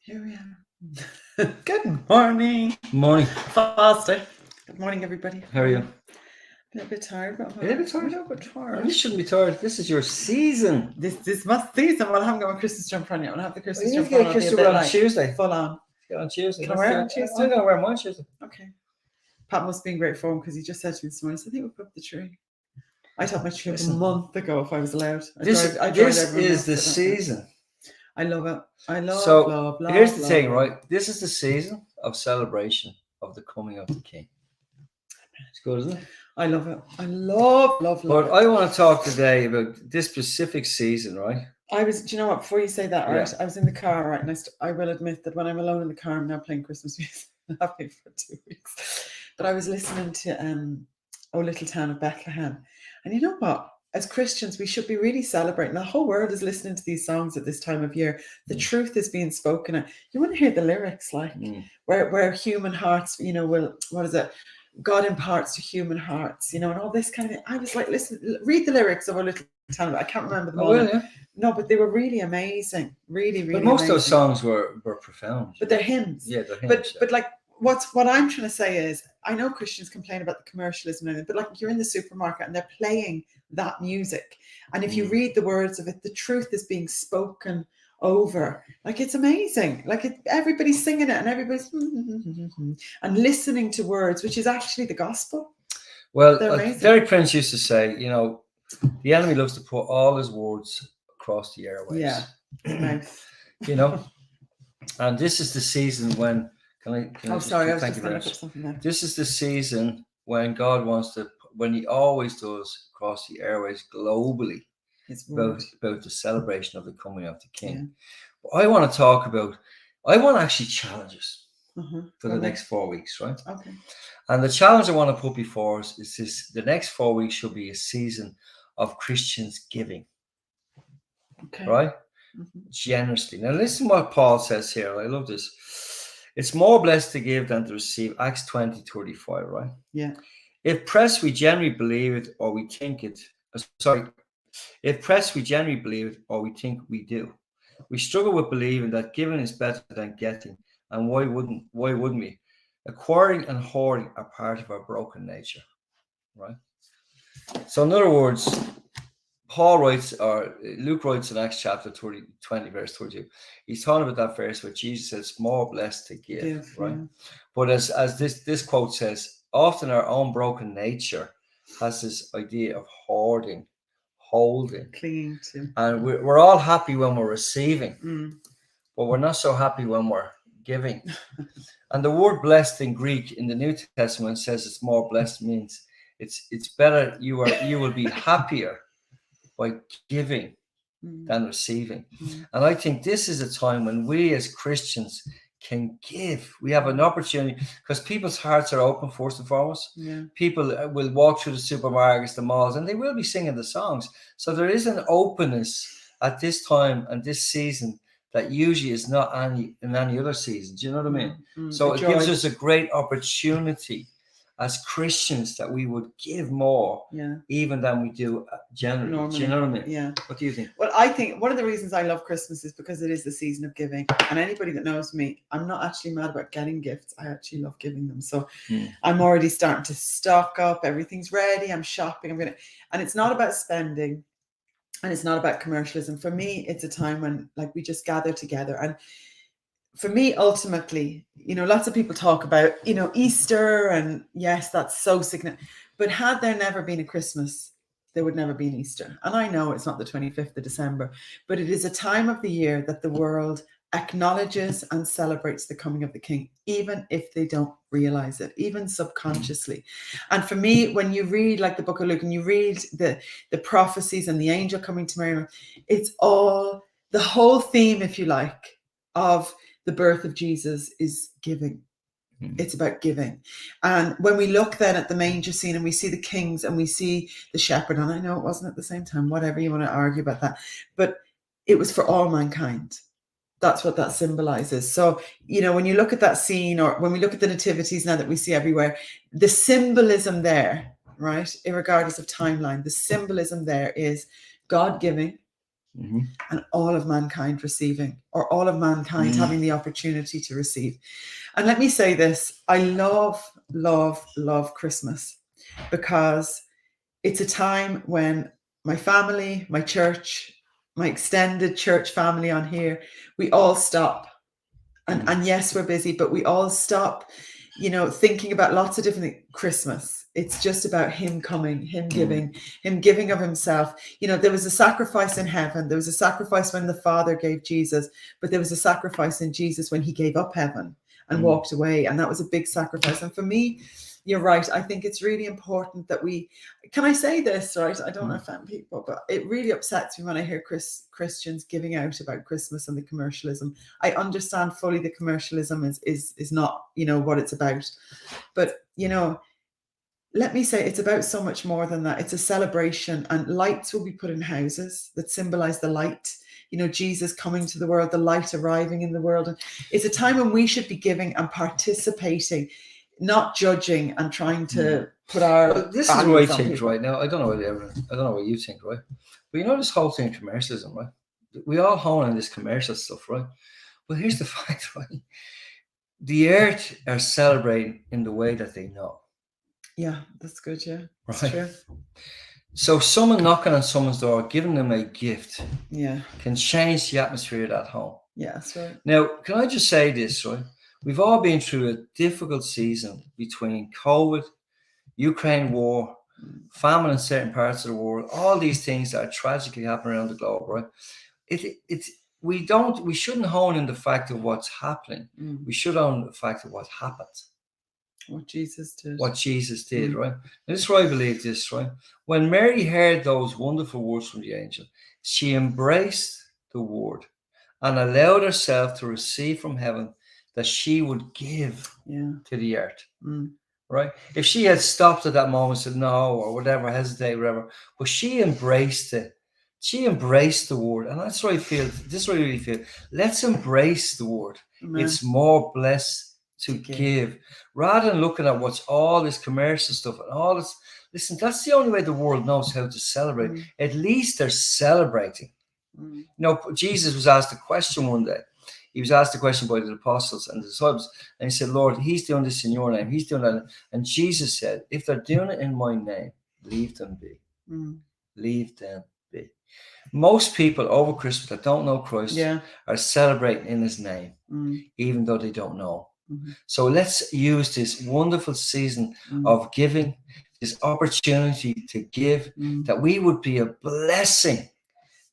Here we are. Good morning. Morning. Faster. Good morning, everybody. How are you? A little bit tired, but A little bit tired? A little bit tired. You shouldn't be tired. This is your season. This must season. Well, I haven't got my Christmas jumper on yet. I'll have the Christmas You need to jumper get a on. Christmas I'll be a jumper bit on like Tuesday. full on. Get on Tuesday. Can I wear it on Tuesday? I'm going to wear mine Tuesday. Okay. Pat must be in great form because he just said to me this morning, I think we'll put up the tree. I'd have my tree up a month ago if I was allowed. This is the season. I love it. I love. Here's the thing, right? This is the season of celebration of the coming of the King. It's good, isn't it? I love it. I love But it. I want to talk today about this specific season, right? Do you know what? Before you say that, right? I was in the car, right? And I will admit that when I'm alone in the car, I'm now playing Christmas music. I have been for 2 weeks. But I was listening to Oh Little Town of Bethlehem. And you know what? As Christians, we should be really celebrating. The whole world is listening to these songs at this time of year. The truth is being spoken. You want to hear the lyrics, like where human hearts, what is it? God imparts to human hearts, and all this kind of thing. I was like, listen, read the lyrics of A Little Town. I can't remember them all. Yeah. No, but they were really amazing. Really, really. But most amazing. of those songs were profound. But they're hymns. Yeah, they're hymns. But like, what I'm trying to say is, I know Christians complain about the commercialism and everything, but like, you're in the supermarket and they're playing that music, and if you read the words of it, the truth is being spoken over. Like, it's amazing. Like, everybody's singing it and everybody's and listening to words, which is actually the gospel. Well, Derek Prince used to say, the enemy loves to put all his words across the airwaves. Yeah, nice. And this is the season when. Sorry, I was just going to put something there. This is the season when God wants to, when He always does, across the airways globally, about the celebration of the coming of the King. Yeah. But I want to talk about. I want to actually challenge us for the next 4 weeks, right? Okay. And the challenge I want to put before us is this: the next 4 weeks should be a season of Christians giving. Okay. Right? Generously. Now, listen what Paul says here. I love this. It's more blessed to give than to receive. Acts 20:35, right? Yeah. If pressed, we generally believe it, or we think it. If pressed, we generally believe it, or we think we do. We struggle with believing that giving is better than getting, and why wouldn't we? Acquiring and hoarding are part of our broken nature, right? So, in other words, Paul writes, or Luke writes in Acts chapter 20, verse 32. He's talking about that verse where Jesus says, "More blessed to give," right? Yeah. But as this quote says, often our own broken nature has this idea of hoarding, holding, clinging to, and we're all happy when we're receiving, but we're not so happy when we're giving. And the word "blessed" in Greek in the New Testament says it's more blessed, means it's better. You will be happier by giving than receiving. And I think this is a time when we as Christians can give. We have an opportunity because people's hearts are open, first and foremost. Yeah. People will walk through the supermarkets, the malls, and they will be singing the songs. So there is an openness at this time and this season that usually is not in any other season. Do you know what I mean? So it gives us a great opportunity as Christians that we would give more, even than we do generally. Normally. Do you know what I mean? Yeah. What do you think? Well, I think one of the reasons I love Christmas is because it is the season of giving. And anybody that knows me, I'm not actually mad about getting gifts. I actually love giving them. So I'm already starting to stock up. Everything's ready. I'm shopping. And it's not about spending, and it's not about commercialism. For me, it's a time when, like, we just gather together. And for me, ultimately, lots of people talk about, Easter, and yes, that's so significant. But had there never been a Christmas, there would never be an Easter. And I know it's not the 25th of December, but it is a time of the year that the world acknowledges and celebrates the coming of the King, even if they don't realize it, even subconsciously. And for me, when you read like the book of Luke and you read the prophecies and the angel coming to Mary, it's all the whole theme, if you like, of the birth of Jesus is giving. It's about giving. And when we look then at the manger scene and we see the kings and we see the shepherd, and I know it wasn't at the same time, whatever you want to argue about that, but it was for all mankind. That's what that symbolizes. So, when you look at that scene, or when we look at the nativities now that we see everywhere, the symbolism there, right, irregardless of timeline, the symbolism there is God giving, and all of mankind receiving, or all of mankind having the opportunity to receive. And let me say this, I love, love, love Christmas, because it's a time when my family, my church, my extended church family on here, we all stop. And yes, we're busy, but we all stop, thinking about lots of different things. Christmas, it's just about him coming, him giving of himself. There was a sacrifice in heaven. There was a sacrifice when the Father gave Jesus, but there was a sacrifice in Jesus when he gave up heaven and walked away. And that was a big sacrifice. And for me, you're right. I think it's really important that can I say this, right? I don't want to offend people, but it really upsets me when I hear Christians giving out about Christmas and the commercialism. I understand fully the commercialism is not, what it's about. But, let me say it's about so much more than that. It's a celebration, and lights will be put in houses that symbolize the light. Jesus coming to the world, the light arriving in the world. And it's a time when we should be giving and participating, not judging and trying to put our. Well, this is what I think right now. I don't know what you think, right? But this whole thing, commercialism, right? We all hone on this commercial stuff, right? Well, here's the fact, right? The earth are celebrating in the way that they know. Yeah, that's good. Yeah, that's right. True. So someone knocking on someone's door, giving them a gift, can change the atmosphere of that home. Yeah, that's right. Now, can I just say this, right? We've all been through a difficult season between COVID, Ukraine war, famine in certain parts of the world, all these things that are tragically happening around the globe, right? We shouldn't hone in the fact of what's happening. We should hone the fact of what happened. What Jesus did, right? And this is why I believe this, right? When Mary heard those wonderful words from the angel, she embraced the word and allowed herself to receive from heaven that she would give to the earth, right? If she had stopped at that moment and said no or whatever, hesitate, whatever, but she embraced it. She embraced the word, and that's what I feel. This is what I really feel. Let's embrace the word. Amen. It's more blessed to give, rather than looking at what's all this commercial stuff and all this. Listen, that's the only way the world knows how to celebrate. At least they're celebrating. Jesus was asked a question one day. He was asked a question by the apostles and the disciples, and he said, Lord, he's doing this in your name. He's doing that. And Jesus said, if they're doing it in my name, leave them be. Leave them be. Most people over Christmas that don't know Christ are celebrating in his name, even though they don't know. So let's use this wonderful season of giving, this opportunity to give, that we would be a blessing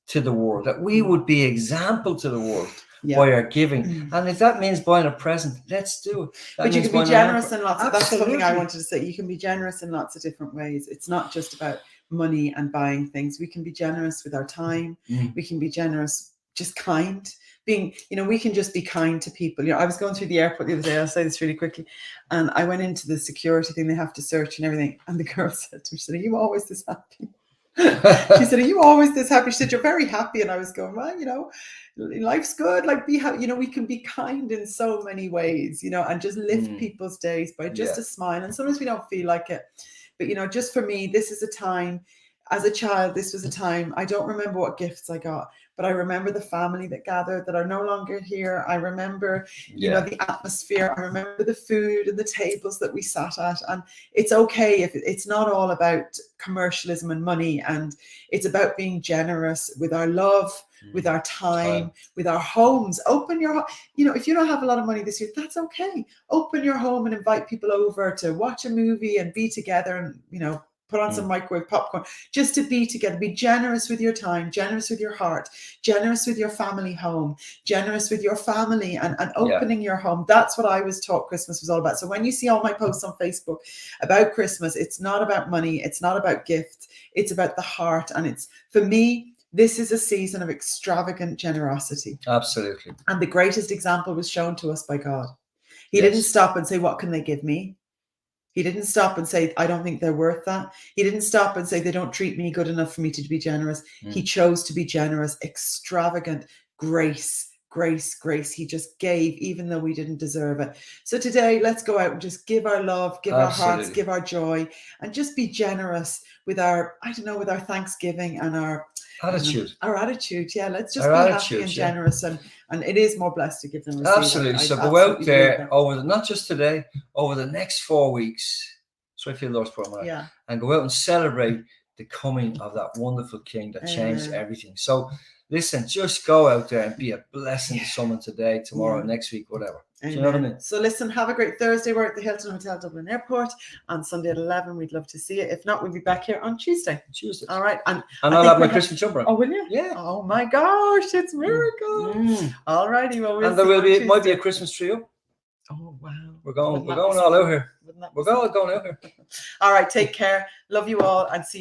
to the world, that we would be example to the world by our giving. And if that means buying a present, let's do it. But you can be generous in lots of, that's something I wanted to say. You can be generous in lots of different ways. It's not just about money and buying things. We can be generous with our time. We can be generous, just kind. We can just be kind to people. I was going through the airport the other day, I'll say this really quickly, and I went into the security thing, they have to search and everything, and the girl said to me, she said, are you always this happy? She said, are you always this happy? She said, you're very happy. And I was going, well, life's good, like be happy. We can be kind in so many ways, and just lift people's days by just a smile. And sometimes we don't feel like it, but just for me, this is a time. As a child, this was a time, I don't remember what gifts I got, but I remember the family that gathered that are no longer here. I remember, the atmosphere. I remember the food and the tables that we sat at. And it's okay if it's not all about commercialism and money. And it's about being generous with our love, with our time, with our homes. Open your home. If you don't have a lot of money this year, that's okay. Open your home and invite people over to watch a movie and be together and, put on some microwave popcorn, just to be together. Be generous with your time, generous with your heart, generous with your family home, generous with your family and opening your home. That's what I was taught Christmas was all about. So when you see all my posts on Facebook about Christmas, it's not about money. It's not about gifts. It's about the heart. And it's, for me, this is a season of extravagant generosity. Absolutely. And the greatest example was shown to us by God. He didn't stop and say, what can they give me? He didn't stop and say, I don't think they're worth that. He didn't stop and say, they don't treat me good enough for me to be generous. He chose to be generous, extravagant, grace. He just gave, even though we didn't deserve it. So today, let's go out and just give our love, give our hearts, give our joy, and just be generous with our, with our Thanksgiving and our Attitude. Our attitude, yeah. Let's just Our be happy attitude, and yeah. generous, and it is more blessed to give than receive. Absolutely. So go absolutely out believe there that. over not just today, over the next 4 weeks. So I feel Lord's program, Yeah. and go out and celebrate the coming of that wonderful King that changed Amen. everything. So listen, just go out there and be a blessing to someone today, tomorrow, Yeah. next week, whatever. Amen. Do you know what I mean? So listen, have a great Thursday. We're at the Hilton Hotel Dublin Airport on Sunday at 11. We'd love to see you. If not, we'll be back here on Tuesday. Tuesday. All right. And I'll have my Christmas jumper on. Oh, will you? Yeah. Oh my gosh, it's a miracle. All righty. Well, we'll and there see will you be on might be a Tuesday. Christmas tree up. Oh wow. We're going Wouldn't that all be out something? here. Wouldn't that be We're something? going out here. All right. Take care. Love you all, and see you.